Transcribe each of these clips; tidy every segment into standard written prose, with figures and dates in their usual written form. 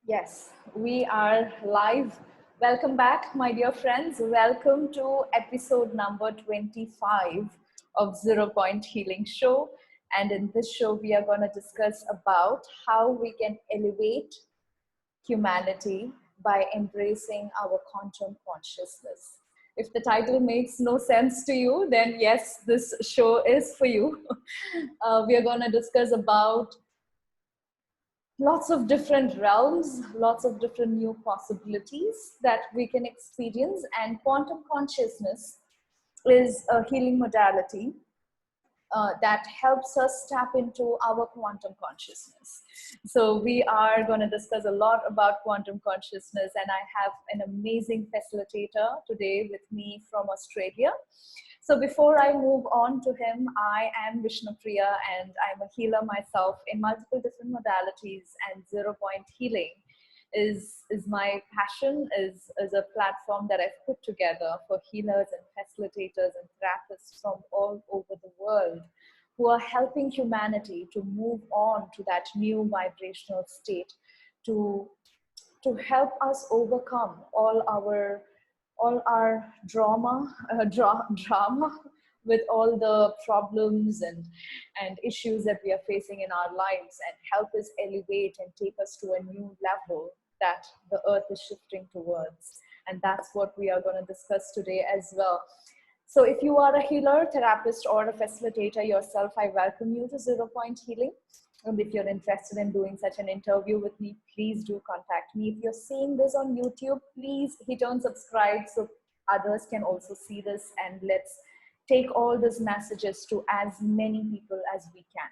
Yes, we are live. Welcome back, my dear friends. Welcome to episode number 25 of Zero Point Healing Show. And in this show, we are going to discuss about how we can elevate humanity by embracing our quantum consciousness. If the title makes no sense to you, then yes, this show is for you. We are going to discuss about lots of different realms, lots of different new possibilities that we can experience. And quantum consciousness is a healing modality that helps us tap into our quantum consciousness. So, we are going to discuss a lot about quantum consciousness, and I have an amazing facilitator today with me from Australia. So, before I move on to him, I am Vishnupriya, and I'm a healer myself in multiple different modalities, and Zero Point Healing is my passion, is a platform that I've put together for healers and facilitators and therapists from all over the world who are helping humanity to move on to that new vibrational state, to help us overcome all our drama with all the problems and issues that we are facing in our lives, and help us elevate and take us to a new level that the earth is shifting towards. And that's what we are going to discuss today as well. So if you are a healer, therapist, or a facilitator yourself, I welcome you to Zero Point Healing. And if you're interested in doing such an interview with me, please do contact me. If you're seeing this on YouTube, please hit on subscribe so others can also see this, and let's take all these messages to as many people as we can.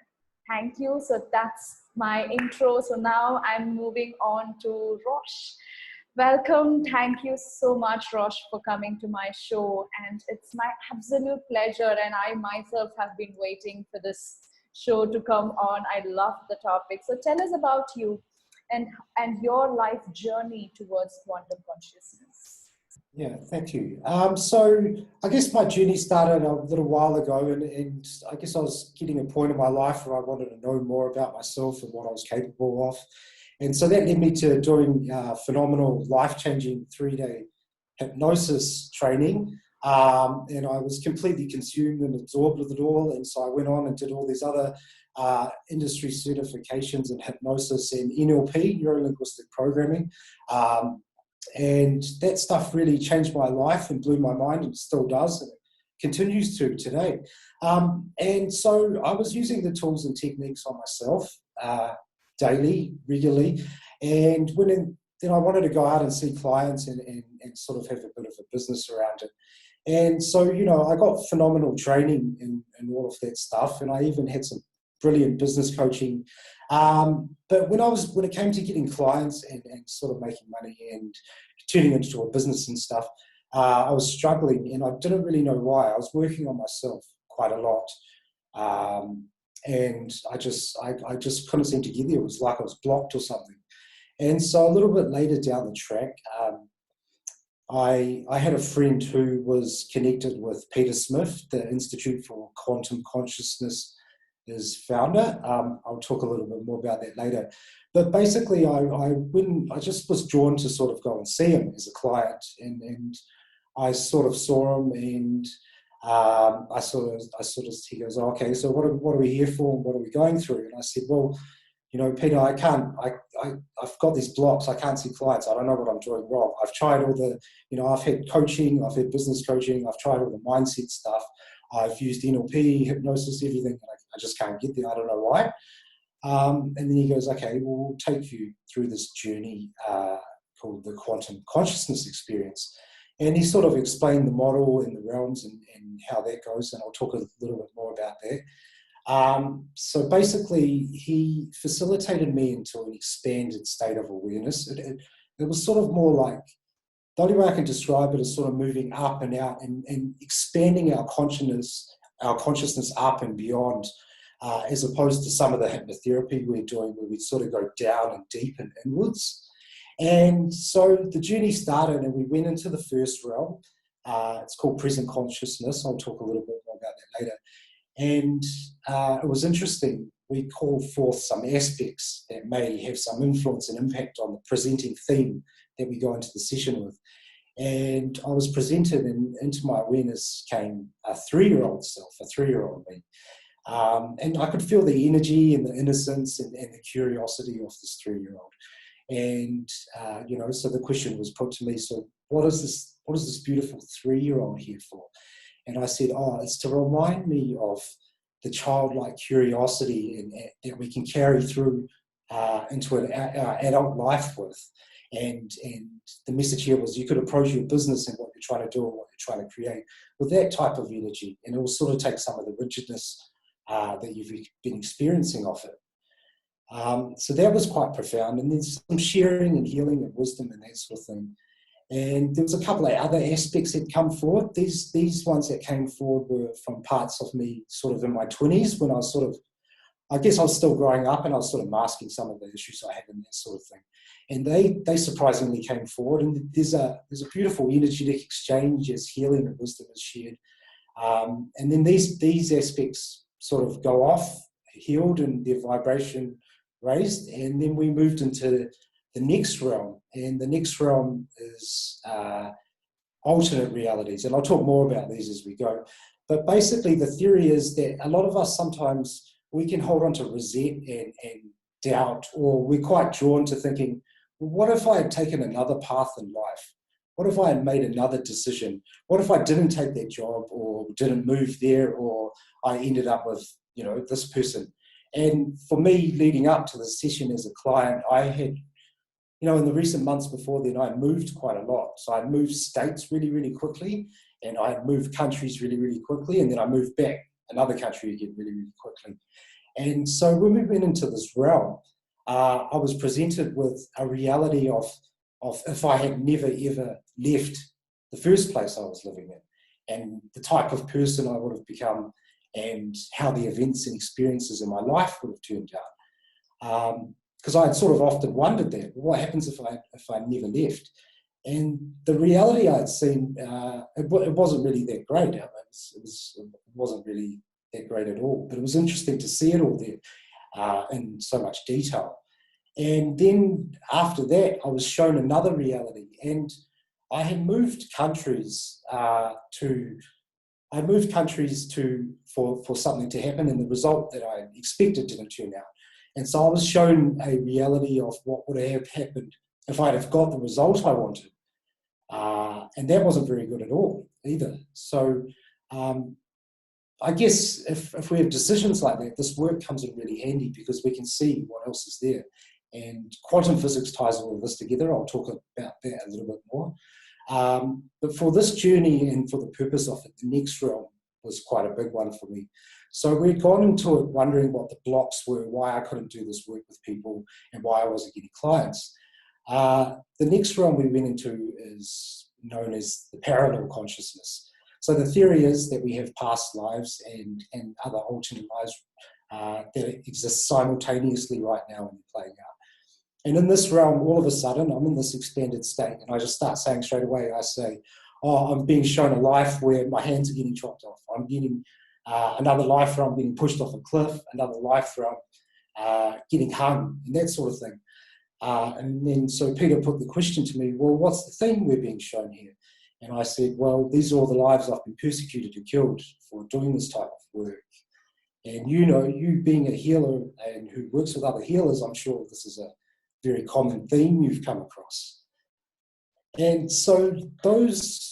Thank you. So that's my intro. So now I'm moving on to Rosh. Welcome. Thank you so much, Rosh, for coming to my show. And it's my absolute pleasure. And I myself have been waiting for this show to come on. I love the topic. So tell us about you and your life journey towards quantum consciousness. Yeah, thank you. So I guess my journey started a little while ago, and I guess I was getting a point in my life where I wanted to know more about myself and what I was capable of. And so that led me to doing phenomenal, life-changing 3-day hypnosis training. And I was completely consumed and absorbed with it all. And so I went on and did all these other industry certifications in hypnosis and NLP, neuro-linguistic programming. And that stuff really changed my life and blew my mind, and still does, and continues to today. And so I was using the tools and techniques on myself daily, regularly. And then I wanted to go out and see clients and sort of have a bit of a business around it. And so, I got phenomenal training in all of that stuff. And I even had some brilliant business coaching. But when it came to getting clients and sort of making money and turning it into a business and stuff, I was struggling, and I didn't really know why. I was working on myself quite a lot. And I just couldn't seem to get there. It was like I was blocked or something. And so a little bit later down the track, I had a friend who was connected with Peter Smith, the Institute for Quantum Consciousness, his founder. I'll talk a little bit more about that later. But basically, I just was drawn to sort of go and see him as a client, and I sort of saw him, and he goes, oh, okay, so what are we here for, and what are we going through? And I said, well, Peter, I've got these blocks. I can't see clients. I don't know what I'm doing wrong. I've tried all the, I've had coaching, I've had business coaching, I've tried all the mindset stuff. I've used NLP, hypnosis, everything. I just can't get there. I don't know why. And then he goes, okay, well, we'll take you through this journey called the quantum consciousness experience. And he sort of explained the model and the realms and how that goes. And I'll talk a little bit more about that. So basically, he facilitated me into an expanded state of awareness. It was sort of more like, the only way I can describe it is sort of moving up and out and expanding our consciousness up and beyond, as opposed to some of the hypnotherapy we're doing where we sort of go down and deep and inwards. And so the journey started, and we went into the first realm. It's called present consciousness. I'll talk a little bit more about that later. And it was interesting. we call forth some aspects that may have some influence and impact on the presenting theme that we go into the session with. And I was presented, and into my awareness came a 3-year-old self, a 3-year-old me. And I could feel the energy and the innocence and the curiosity of this 3-year-old. And, so the question was put to me, so what is this beautiful 3-year-old here for? And I said, it's to remind me of the childlike curiosity that we can carry through into our adult life with. And the message here was you could approach your business and what you're trying to do and what you're trying to create with that type of energy. And it will sort of take some of the rigidness that you've been experiencing of it. So that was quite profound. And then some sharing and healing and wisdom and that sort of thing. And there was a couple of other aspects that come forward. These ones that came forward were from parts of me sort of in my 20s when I was sort of, I guess I was still growing up and I was sort of masking some of the issues I had and that sort of thing. And they surprisingly came forward. And there's a beautiful energetic exchange as healing and wisdom is shared. And then these aspects sort of go off, healed and their vibration raised. And then we moved into the next realm. And the next realm is alternate realities. And I'll talk more about these as we go. But basically the theory is that a lot of us sometimes we can hold on to resent and doubt, or we're quite drawn to thinking, well, what if I had taken another path in life? What if I had made another decision? What if I didn't take that job or didn't move there, or I ended up with, this person? And for me, leading up to the session as a client, I had, in the recent months before then, I moved quite a lot. So I moved states really, really quickly, and I had moved countries really, really quickly, and then I moved back another country again really, really quickly. And so when we went into this realm, I was presented with a reality of if I had never, ever left the first place I was living in, and the type of person I would have become, and how the events and experiences in my life would have turned out. Because I had sort of often wondered that, what happens if I never left? And the reality I'd seen, it wasn't really that great. It wasn't really that great at all. But it was interesting to see it all there in so much detail. And then after that, I was shown another reality. And I had moved countries for something to happen, and the result that I expected didn't turn out. And so I was shown a reality of what would have happened if I'd have got the result I wanted. And that wasn't very good at all either. So I guess if we have decisions like that, this work comes in really handy because we can see what else is there. And quantum physics ties all of this together. I'll talk about that a little bit more. But for this journey and for the purpose of it, the next realm was quite a big one for me. So we'd gone into it wondering what the blocks were, why I couldn't do this work with people, and why I wasn't getting clients. The next realm we went into is known as the parallel consciousness. So the theory is that we have past lives and other alternate lives that exist simultaneously right now and playing out. And in this realm, all of a sudden, I'm in this expanded state, and I just start saying straight away, I say, I'm being shown a life where my hands are getting chopped off. I'm getting another life where I'm being pushed off a cliff, another life where I'm getting hung, and that sort of thing. And then so Peter put the question to me, well, what's the theme we're being shown here? And I said, well, these are all the lives I've been persecuted and killed for doing this type of work. And you being a healer and who works with other healers, I'm sure this is a very common theme you've come across. And so those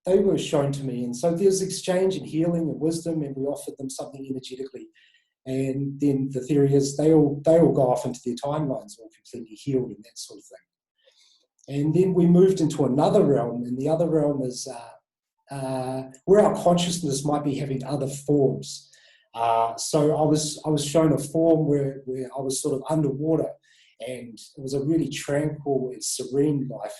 they were shown to me. And so there's exchange and healing and wisdom, and we offered them something energetically. And then the theory is they all go off into their timelines, all completely healed and that sort of thing. And then we moved into another realm, and the other realm is where our consciousness might be having other forms. So I was shown a form where I was sort of underwater, and it was a really tranquil and serene life.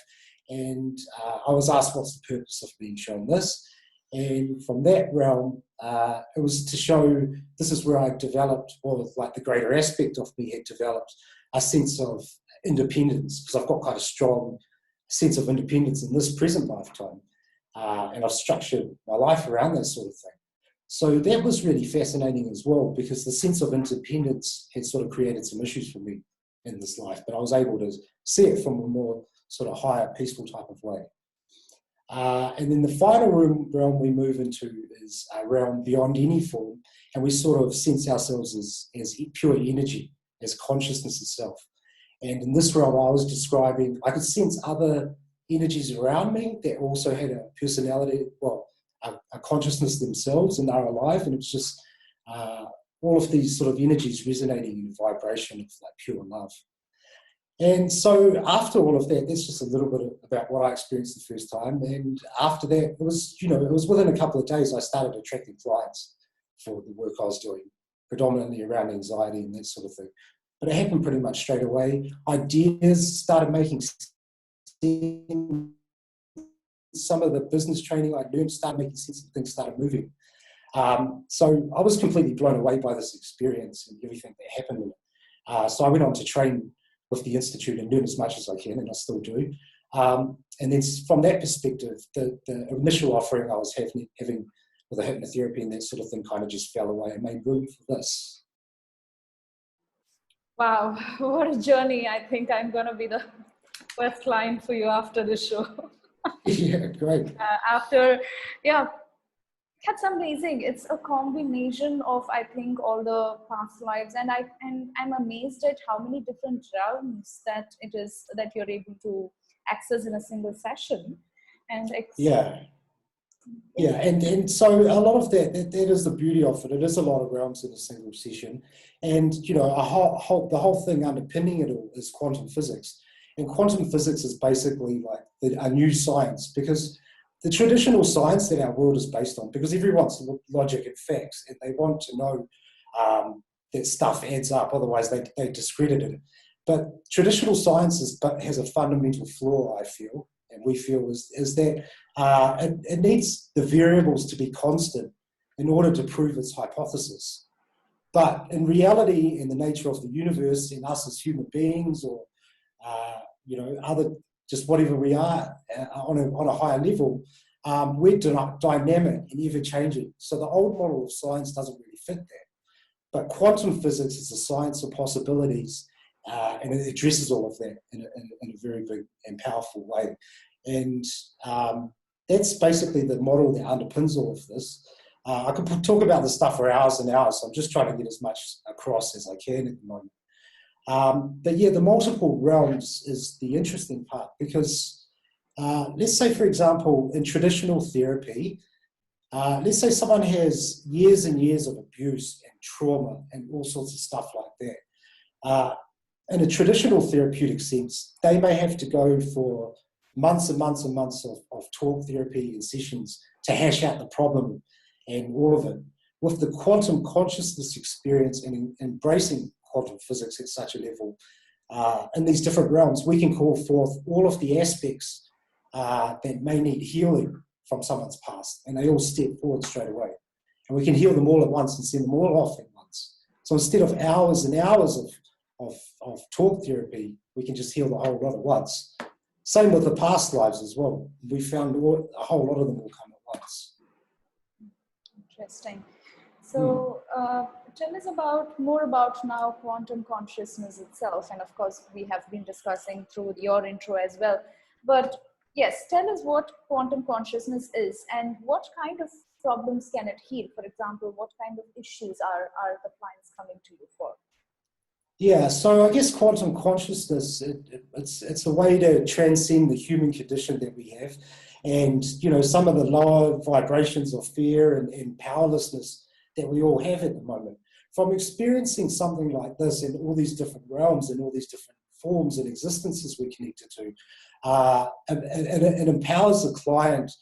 And I was asked, what's the purpose of being shown this? And from that realm, it was to show this is where I developed, or like the greater aspect of me had developed, a sense of independence, because I've got quite a strong sense of independence in this present lifetime. And I've structured my life around that sort of thing. So that was really fascinating as well, because the sense of independence had sort of created some issues for me in this life, but I was able to see it from a more sort of higher, peaceful type of way. And then the final realm we move into is a realm beyond any form, and we sort of sense ourselves as pure energy, as consciousness itself. And in this realm, I was describing, I could sense other energies around me that also had a personality, well, a consciousness themselves, and are alive. And it's just all of these sort of energies resonating in a vibration of like pure love. And so after all of that, that's just a little bit about what I experienced the first time. And after that, it was within a couple of days, I started attracting clients for the work I was doing, predominantly around anxiety and that sort of thing. But it happened pretty much straight away. Ideas started making sense. Some of the business training I learned started making sense, and things started moving. So I was completely blown away by this experience and everything that happened in it. So I went on to train with the Institute and learn as much as I can, and I still do. And then from that perspective, the initial offering I was having with the hypnotherapy and that sort of thing kind of just fell away and made room for this. Wow, what a journey. I think I'm going to be the first client for you after the show. Yeah, great. That's amazing. It's a combination of, I think, all the past lives, and I'm amazed at how many different realms that it is that you're able to access in a single session. And and so a lot of that is the beauty of it. It is a lot of realms in a single session, and the whole thing underpinning it all is quantum physics. And quantum physics is basically like a new science, because the traditional science that our world is based on, because everyone's logic and facts, and they want to know that stuff adds up, otherwise they discredit it. But traditional science has a fundamental flaw, I feel, and we feel, is that it needs the variables to be constant in order to prove its hypothesis. But in reality, in the nature of the universe, in us as human beings, or other, just whatever we are on a higher level, we're dynamic and ever-changing. So the old model of science doesn't really fit that. But quantum physics is a science of possibilities, and it addresses all of that in a very big and powerful way. And that's basically the model that underpins all of this. I could talk about this stuff for hours and hours, so I'm just trying to get as much across as I can at the moment. But yeah, the multiple realms is the interesting part, because let's say, for example, in traditional therapy, let's say someone has years and years of abuse and trauma and all sorts of stuff like that. In a traditional therapeutic sense, they may have to go for months and months and months of talk therapy and sessions to hash out the problem and all of it. With the quantum consciousness experience and embracing quantum physics at such a level, in these different realms, we can call forth all of the aspects that may need healing from someone's past, and they all step forward straight away. And we can heal them all at once and send them all off at once. So instead of hours and hours of talk therapy, we can just heal the whole lot at once. Same with the past lives as well. We found a whole lot of them will come at once. Interesting. So tell us more about now quantum consciousness itself. And of course, we have been discussing through your intro as well. But yes, tell us what quantum consciousness is and what kind of problems can it heal? For example, what kind of issues are the clients coming to you for? Yeah, so I guess quantum consciousness, it's a way to transcend the human condition that we have. And, some of the lower vibrations of fear and powerlessness that we all have at the moment. From experiencing something like this in all these different realms and all these different forms and existences we're connected to, it empowers the client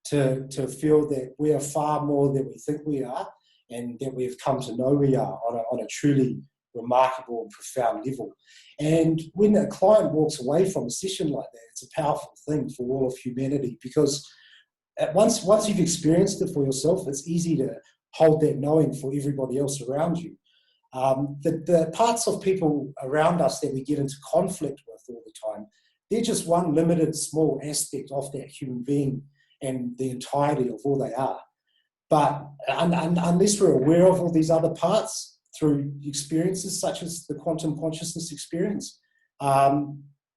to feel that we are far more than we think we are, and that we've come to know we are on a truly remarkable and profound level. And when a client walks away from a session like that, it's a powerful thing for all of humanity, because once you've experienced it for yourself, it's easy to hold that knowing for everybody else around you. The parts of people around us that we get into conflict with all the time, they're just one limited small aspect of that human being and the entirety of all they are. But unless we're aware of all these other parts through experiences such as the quantum consciousness experience,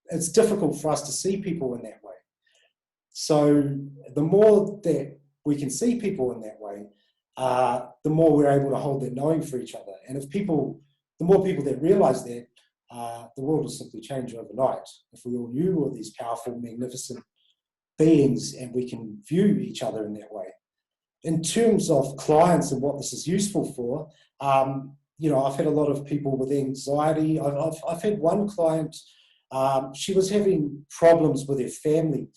it's difficult for us to see people in that way. So the more that we can see people in that way, the more we're able to hold that knowing for each other. And the more people that realize that, the world will simply change overnight. If we all knew all these powerful, magnificent beings and we can view each other in that way. In terms of clients and what this is useful for, I've had a lot of people with anxiety. I've had one client, she was having problems with her family,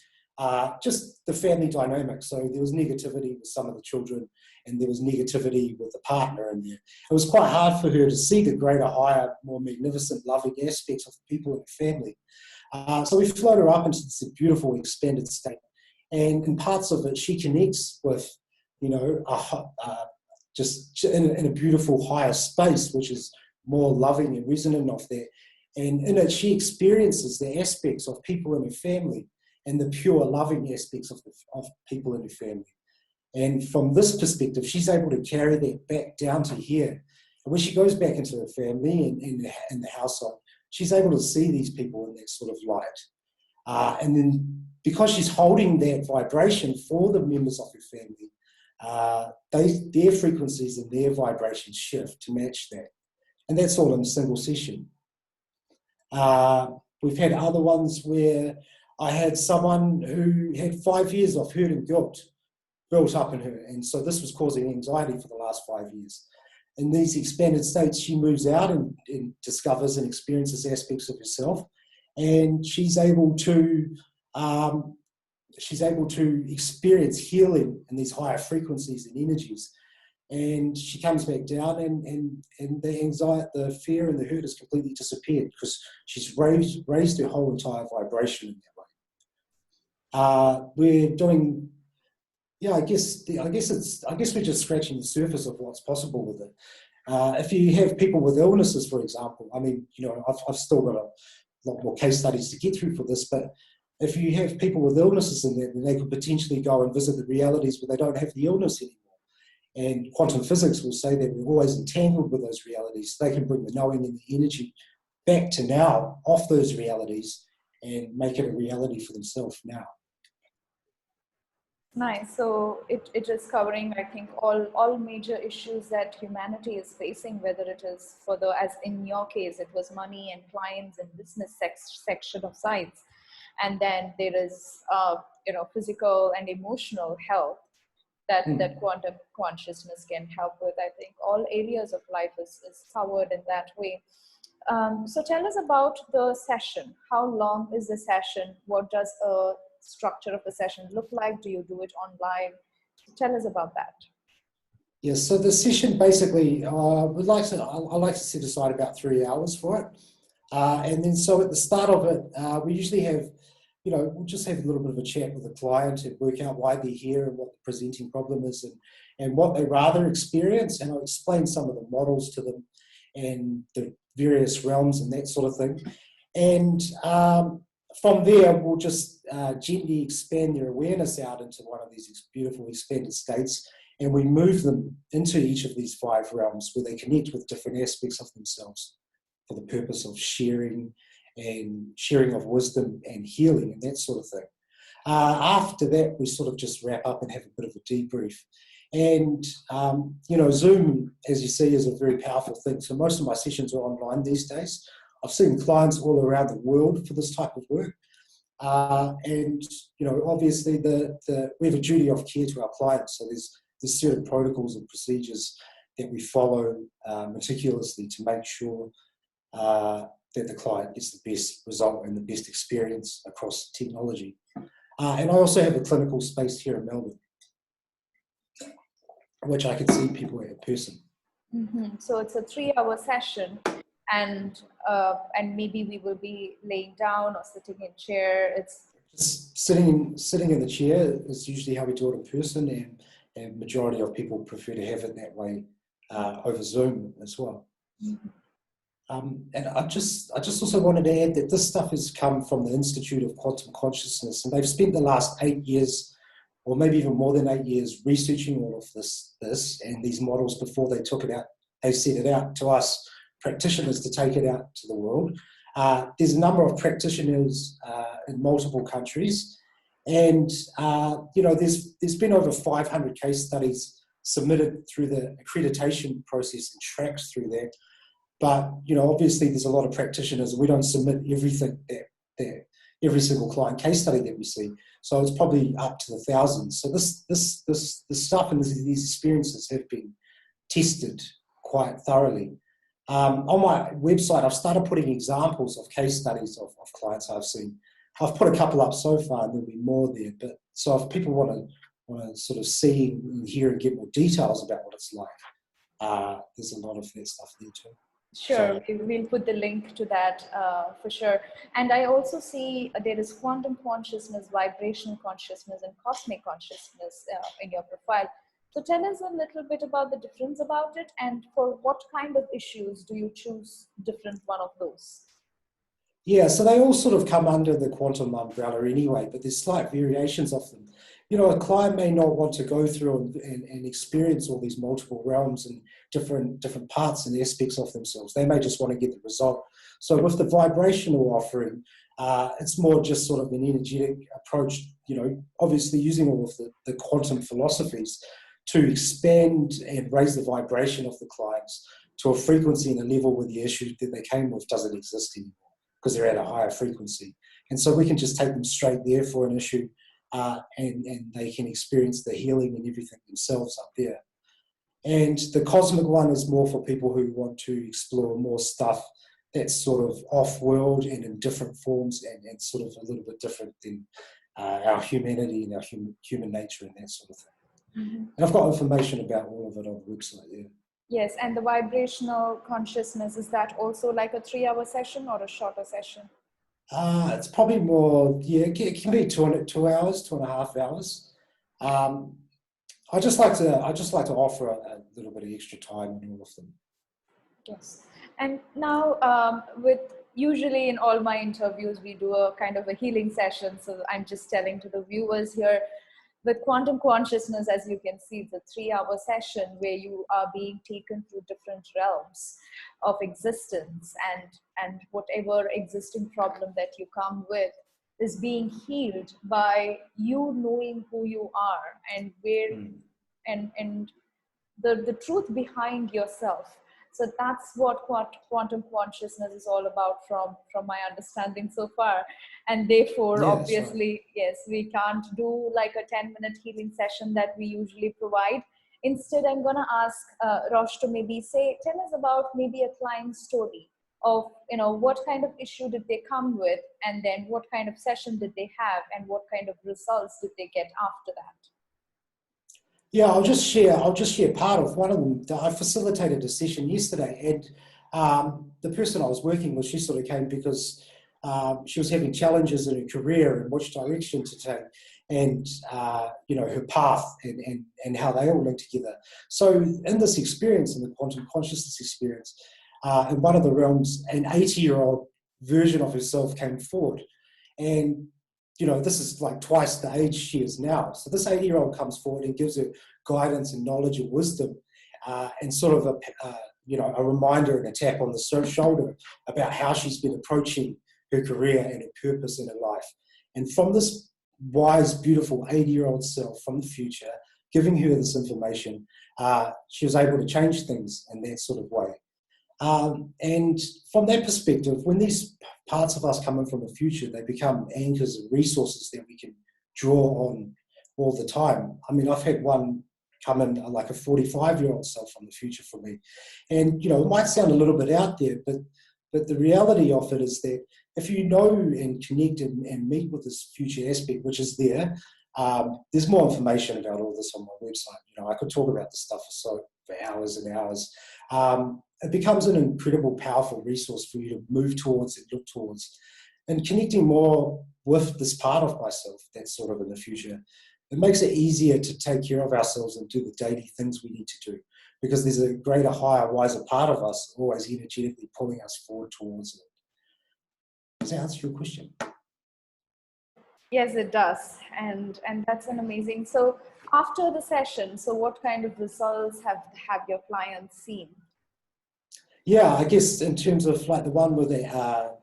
just the family dynamic. So there was negativity with some of the children and there was negativity with the partner in there. It was quite hard for her to see the greater, higher, more magnificent, loving aspects of the people in the family. So we float her up into this beautiful expanded state. And in parts of it, she connects with, just in a beautiful higher space, which is more loving and resonant of that. And in it, she experiences the aspects of people in her family and the pure loving aspects of people in her family. And from this perspective, she's able to carry that back down to here. And when she goes back into her family and in the household, she's able to see these people in that sort of light. And then because she's holding that vibration for the members of her family, their frequencies and their vibrations shift to match that. And that's all in a single session. We've had other ones where I had someone who had 5 years of hurt and guilt built up in her. And so this was causing anxiety for the last 5 years. In these expanded states, she moves out and discovers and experiences aspects of herself. And she's able to experience healing in these higher frequencies and energies. And she comes back down and the anxiety, the fear and the hurt has completely disappeared because she's raised her whole entire vibration in that way. We're doing, I guess we're just scratching the surface of what's possible with it. If you have people with illnesses, for example, I've still got a lot more case studies to get through for this, but if you have people with illnesses in there, then they could potentially go and visit the realities where they don't have the illness anymore. And quantum physics will say that we're always entangled with those realities. They can bring the knowing and the energy back to now off those realities and make it a reality for themselves now. Nice. So it is covering, I think, all major issues that humanity is facing, whether it is as in your case, it was money and clients and business section of sides. And then there is, physical and emotional health that quantum consciousness can help with. I think all areas of life is covered in that way. So tell us about the session. How long is the session? What does a structure of a session look like? Do you do it online? Tell us about that. Yes, so the session basically, I like to set aside about 3 hours for it. And then so at the start of it, we usually have, we'll just have a little bit of a chat with the client and work out why they're here and what the presenting problem is and what they rather experience. And I'll explain some of the models to them and the various realms and that sort of thing. And from there, we'll just gently expand their awareness out into one of these beautiful expanded states. And we move them into each of these 5 realms where they connect with different aspects of themselves for the purpose of sharing of wisdom and healing and that sort of thing. After that, we sort of just wrap up and have a bit of a debrief. And, Zoom, as you see, is a very powerful thing. So most of my sessions are online these days. I've seen clients all around the world for this type of work. Obviously we have a duty of care to our clients. So there's certain protocols and procedures that we follow meticulously to make sure that the client gets the best result and the best experience across technology. And I also have a clinical space here in Melbourne, which I can see people in person. Mm-hmm. So it's a 3-hour session, and maybe we will be laying down or sitting in chair. It's just sitting in the chair is usually how we do it in person, and majority of people prefer to have it that way over Zoom as well. Mm-hmm. And I just also wanted to add that this stuff has come from the Institute of Quantum Consciousness, and they've spent the last 8 years or maybe even more than 8 years, researching all of this and these models before they took it out. They sent it out to us practitioners to take it out to the world. There's a number of practitioners in multiple countries, and there's been over 500 case studies submitted through the accreditation process and tracked through that. But obviously there's a lot of practitioners. We don't submit everything that every single client case study that we see. So it's probably up to the thousands. So this stuff and these experiences have been tested quite thoroughly. On my website, I've started putting examples of case studies of clients I've seen. I've put a couple up so far, and there'll be more there. But so if people want to sort of see and hear and get more details about what it's like, there's a lot of that stuff there too. Sure, we'll put the link to that for sure. And I also see there is quantum consciousness, vibrational consciousness, and cosmic consciousness in your profile. So tell us a little bit about the difference about it, and for what kind of issues do you choose different one of those? Yeah, so they all sort of come under the quantum umbrella anyway, but there's slight variations of them. A client may not want to go through and experience all these multiple realms and different parts and aspects of themselves. They may just want to get the result. So with the vibrational offering, it's more just sort of an energetic approach, obviously using all of the quantum philosophies to expand and raise the vibration of the clients to a frequency and a level where the issue that they came with doesn't exist anymore because they're at a higher frequency. And so we can just take them straight there for an issue. And they can experience the healing and everything themselves up there. And the cosmic one is more for people who want to explore more stuff that's sort of off-world and in different forms and sort of a little bit different than our humanity and our human nature and that sort of thing. Mm-hmm. And I've got information about all of it on the website there. Yes, and the vibrational consciousness, is that also like a 3-hour session or a shorter session? It's probably more, it can be 2 hours, 2.5 hours. I just like to offer a little bit of extra time on all of them. Yes, and now with usually in all my interviews we do a kind of a healing session. So I'm just telling to the viewers here, with quantum consciousness, as you can see, it's a 3-hour session where you are being taken through different realms of existence, and whatever existing problem that you come with is being healed by you knowing who you are and where and the truth behind yourself. So that's what quantum consciousness is all about from my understanding so far. And therefore, obviously, yes, we can't do like a 10-minute healing session that we usually provide. Instead, I'm going to ask Rosh to maybe tell us about maybe a client story of, what kind of issue did they come with, and then what kind of session did they have, and what kind of results did they get after that? Yeah, I'll just share part of one of them. I facilitated a session yesterday, and the person I was working with, she sort of came because she was having challenges in her career and which direction to take, and her path and how they all link together. So in this experience, in the quantum consciousness experience, in one of the realms, an 80-year-old version of herself came forward, and this is like twice the age she is now. So this 80-year-old comes forward and gives her guidance and knowledge and wisdom, and sort of a reminder and a tap on the shoulder about how she's been approaching her career and her purpose in her life. And from this wise, beautiful 80-year-old self from the future, giving her this information, she was able to change things in that sort of way. And from that perspective, when these parts of us come in from the future, they become anchors and resources that we can draw on all the time. I mean, I've had one come in like a 45-year-old self from the future for me. And, it might sound a little bit out there, but the reality of it is that if you know and connect and meet with this future aspect, which is there's more information about all this on my website. I could talk about this stuff for hours and hours. It becomes an incredible, powerful resource for you to move towards and look towards, and connecting more with this part of myself that's sort of in the future. It makes it easier to take care of ourselves and do the daily things we need to do, because there's a greater, higher, wiser part of us always energetically pulling us forward towards it. Does that answer your question? Yes, it does. And that's an amazing. So after the session, so what kind of results have your clients seen? Yeah, I guess in terms of like the one with the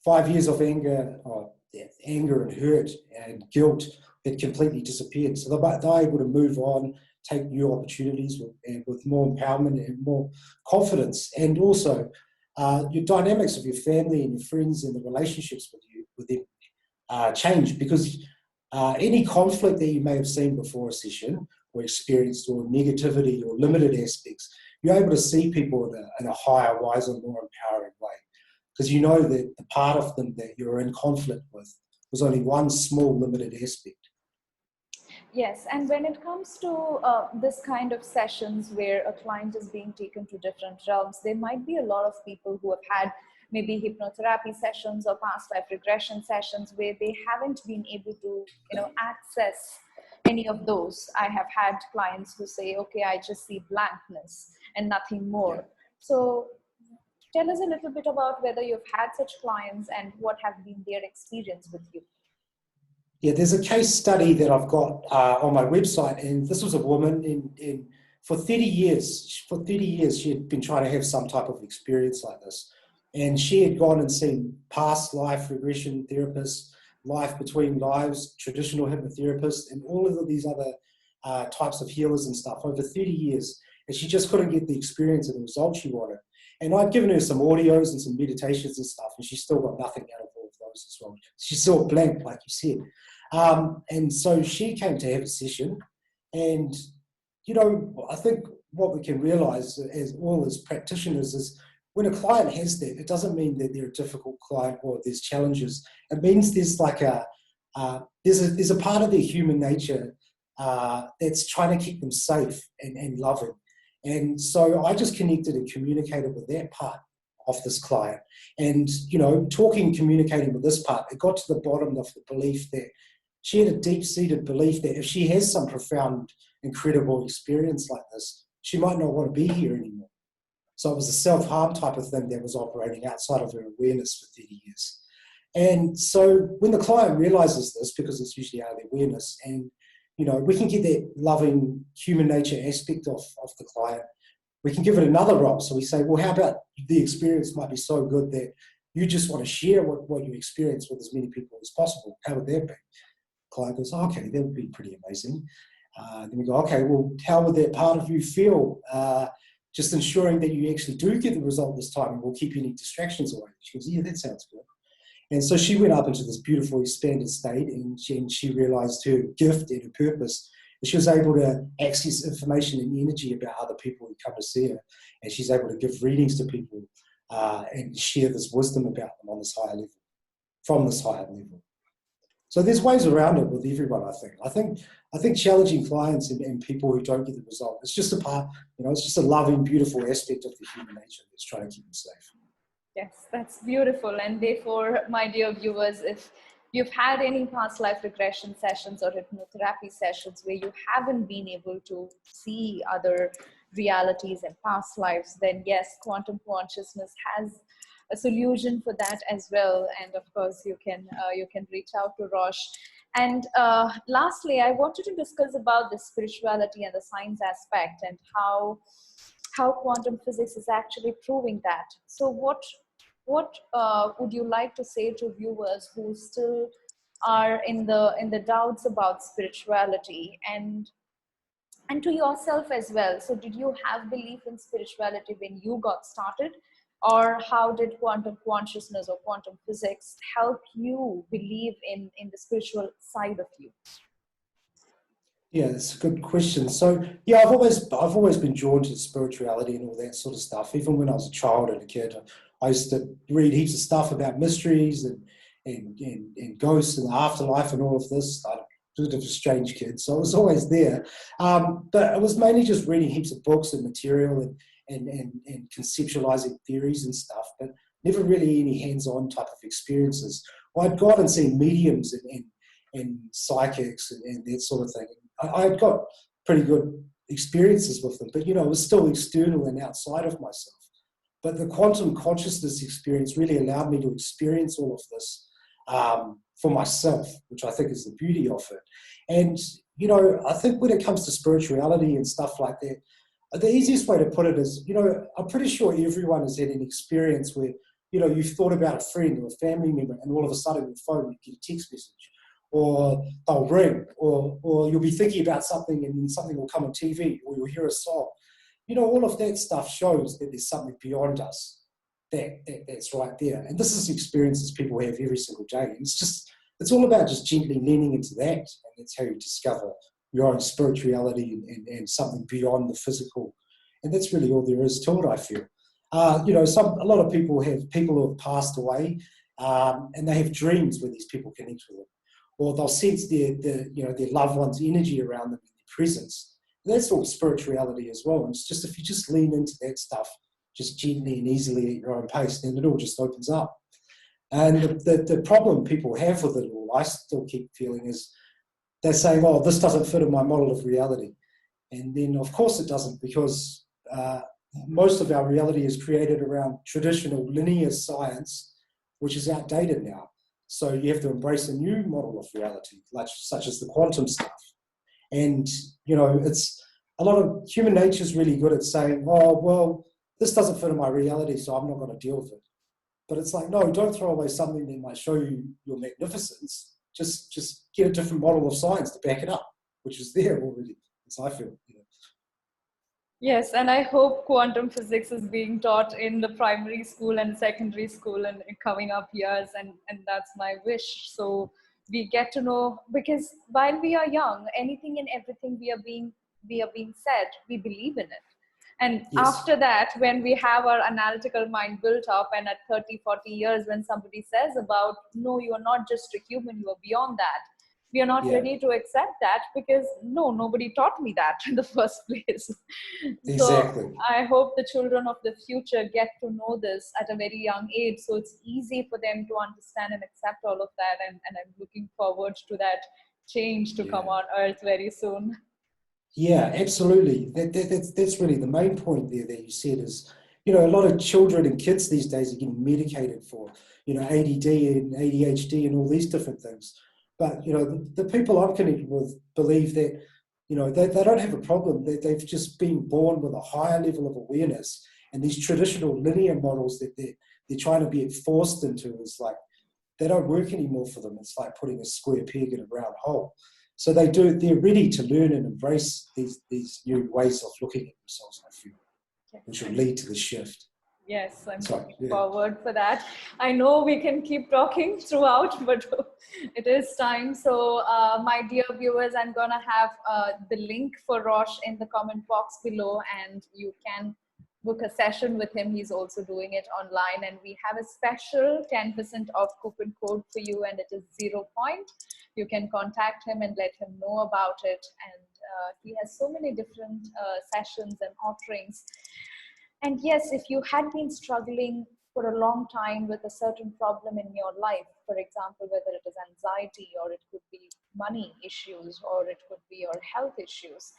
5 years of anger, or yeah, anger and hurt and guilt had completely disappeared. So they're able to move on, take new opportunities with more empowerment and more confidence. And also your dynamics of your family and your friends and the relationships with them change, because any conflict that you may have seen before a session or experienced, or negativity or limited aspects, you're able to see people in a higher, wiser, more empowering way, because you know that the part of them that you're in conflict with was only one small limited aspect. Yes, and when it comes to this kind of sessions where a client is being taken to different realms, there might be a lot of people who have had maybe hypnotherapy sessions or past life regression sessions where they haven't been able to, access any of those. I have had clients who say, okay, I just see blankness and nothing Yeah. more. So tell us a little bit about whether you've had such clients and what have been their experience with you. Yeah, there's a case study that I've got on my website, and this was a woman for 30 years. For 30 years, she had been trying to have some type of experience like this, and she had gone and seen past life regression therapists, life between lives, traditional hypnotherapists, and all of these other types of healers and stuff over 30 years, and she just couldn't get the experience and the results she wanted. And I'd given her some audios and some meditations and stuff, and she still got nothing out of all of those as well. She's still blank, like you said. And so she came to have a session, and I think what we can realize as practitioners is when a client has that, it doesn't mean that they're a difficult client or there's challenges. It means there's like there's a part of their human nature that's trying to keep them safe and loving. And so I just connected and communicated with that part of this client. And, talking, communicating with this part, it got to the bottom of the belief that she had a deep-seated belief that if she has some profound, incredible experience like this, she might not want to be here anymore. So it was a self-harm type of thing that was operating outside of her awareness for 30 years. And so when the client realizes this, because it's usually out of their awareness, and we can get that loving human nature aspect of the client, we can give it another role. So we say, well, how about the experience might be so good that you just want to share what you experience with as many people as possible? How would that be? Client goes, oh, okay, that would be pretty amazing. Then we go, okay, well, how would that part of you feel? Just ensuring that you actually do get the result this time, and we'll keep any distractions away. She goes, yeah, that sounds good. And so she went up into this beautiful expanded state, and she realized her gift and her purpose. And she was able to access information and energy about other people who come to see her. And she's able to give readings to people and share this wisdom about them on this higher level, from this higher level. So there's ways around it with everyone, I think. I think challenging clients and people who don't get the result, it's just a part, it's just a loving, beautiful aspect of the human nature that's trying to keep them safe. Yes, that's beautiful. And therefore, my dear viewers, if you've had any past life regression sessions or hypnotherapy sessions where you haven't been able to see other realities and past lives, then yes, quantum consciousness has a solution for that as well. And of course, you can reach out to Rosh. And lastly, I wanted to discuss about the spirituality and the science aspect, and how quantum physics is actually proving that. So what would you like to say to viewers who still are in the doubts about spirituality, and to yourself as well? So did you have belief in spirituality when you got started, or how did quantum consciousness or quantum physics help you believe in the spiritual side of you? Yeah, that's a good question. So yeah, I've always been drawn to spirituality and all that sort of stuff. Even when I was a child and a kid, I used to read heaps of stuff about mysteries and ghosts and the afterlife and all of this. I was a bit of a strange kid, so I was always there. But it was mainly just reading heaps of books and material and conceptualizing theories and stuff, but never really any hands-on type of experiences. Well, I'd gone and seen mediums and psychics and that sort of thing. I had got pretty good experiences with them, but it was still external and outside of myself. But the quantum consciousness experience really allowed me to experience all of this for myself, which I think is the beauty of it. And, I think when it comes to spirituality and stuff like that, the easiest way to put it is, I'm pretty sure everyone has had an experience where, you've thought about a friend or a family member and all of a sudden your phone, you get a text message or they'll ring or you'll be thinking about something and then something will come on TV or you'll hear a song. All of that stuff shows that there's something beyond us that's right there. And this is experiences people have every single day. And it's all about just gently leaning into that. And that's how you discover your own spirituality and something beyond the physical. And that's really all there is to it, I feel. A lot of people who have passed away, and they have dreams where these people connect with them, or they'll sense their loved one's energy around them in their presence. And that's all spirituality as well. And it's just, if you just lean into that stuff, just gently and easily at your own pace, then it all just opens up. And the problem people have with it all, I still keep feeling, is they're saying, oh, this doesn't fit in my model of reality. And then, of course, it doesn't, because most of our reality is created around traditional linear science, which is outdated now. So you have to embrace a new model of reality, such as the quantum stuff. And, it's a lot of human nature is really good at saying, oh, well, this doesn't fit in my reality, so I'm not going to deal with it. But it's like, no, don't throw away something that might show you your magnificence. Just get a different model of science to back it up, which is there already, as I feel. Yes, and I hope quantum physics is being taught in the primary school and secondary school and coming up years, and that's my wish. So we get to know, because while we are young, anything and everything we are being said, we believe in it. And Yes. after that, when we have our analytical mind built up, and at 30, 40 years, when somebody says about, no, you are not just a human, you are beyond that, we are not ready to accept that, because nobody taught me that in the first place. Exactly. So I hope the children of the future get to know this at a very young age, so it's easy for them to understand and accept all of that. And I'm looking forward to that change to come on earth very soon. Yeah, absolutely. That's really the main point there that you said is, a lot of children and kids these days are getting medicated for, ADD and ADHD and all these different things. But, the people I'm connected with believe that, they don't have a problem. They've just been born with a higher level of awareness. And these traditional linear models that they're trying to be forced into is like, they don't work anymore for them. It's like putting a square peg in a round hole. So they're ready to learn and embrace these new ways of looking at themselves, I feel, which will lead to the shift. Yes, I'm looking forward for that. I know we can keep talking throughout, but it is time. So my dear viewers, I'm going to have the link for Rosh in the comment box below, and you can book a session with him. He's also doing it online, and we have a special 10% off coupon code for you, and it is 0 point. You can contact him and let him know about it. And he has so many different sessions and offerings. And yes, if you had been struggling for a long time with a certain problem in your life, for example, whether it is anxiety, or it could be money issues, or it could be your health issues,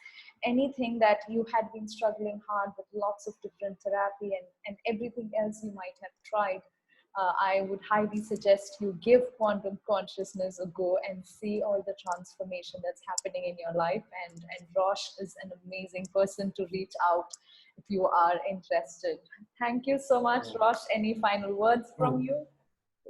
anything that you had been struggling hard with, lots of different therapy and everything else you might have tried, I would highly suggest you give quantum consciousness a go and see all the transformation that's happening in your life. And Rosh is an amazing person to reach out if you are interested. Thank you so much, Rosh. Any final words from you?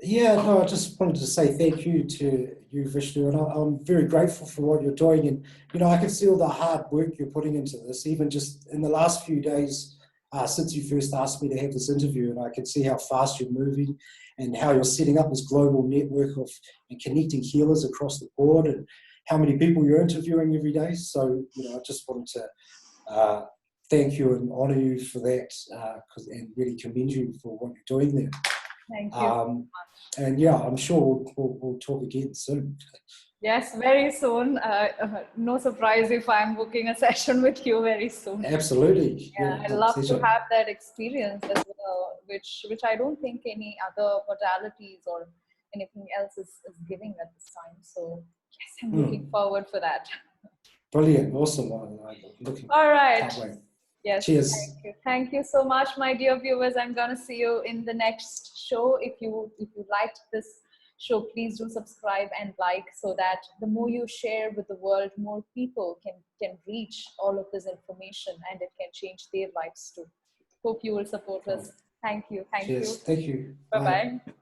Yeah, no, I just wanted to say thank you to you, Vishnu, and I'm very grateful for what you're doing. And, I can see all the hard work you're putting into this, even just in the last few days since you first asked me to have this interview, and I can see how fast you're moving and how you're setting up this global network and connecting healers across the board, and how many people you're interviewing every day. So, I just wanted to thank you and honor you for that, and really commend you for what you're doing there. Thank you. And yeah, I'm sure we'll talk again soon. Yes, very soon. No surprise if I'm booking a session with you very soon. Absolutely. Yeah, I'd love to have that experience as well, which I don't think any other modalities or anything else is giving at this time. So yes, I'm looking forward for that. Brilliant. Awesome. Looking. All right. Can't wait. Yes. Cheers. Thank you. Thank you so much, my dear viewers. I'm gonna see you in the next show. If you liked this show, please do subscribe and like, so that the more you share with the world, more people can reach all of this information and it can change their lives too. Hope you will support us. Thank you. Thank you. Cheers. Thank you. Bye Bye. bye.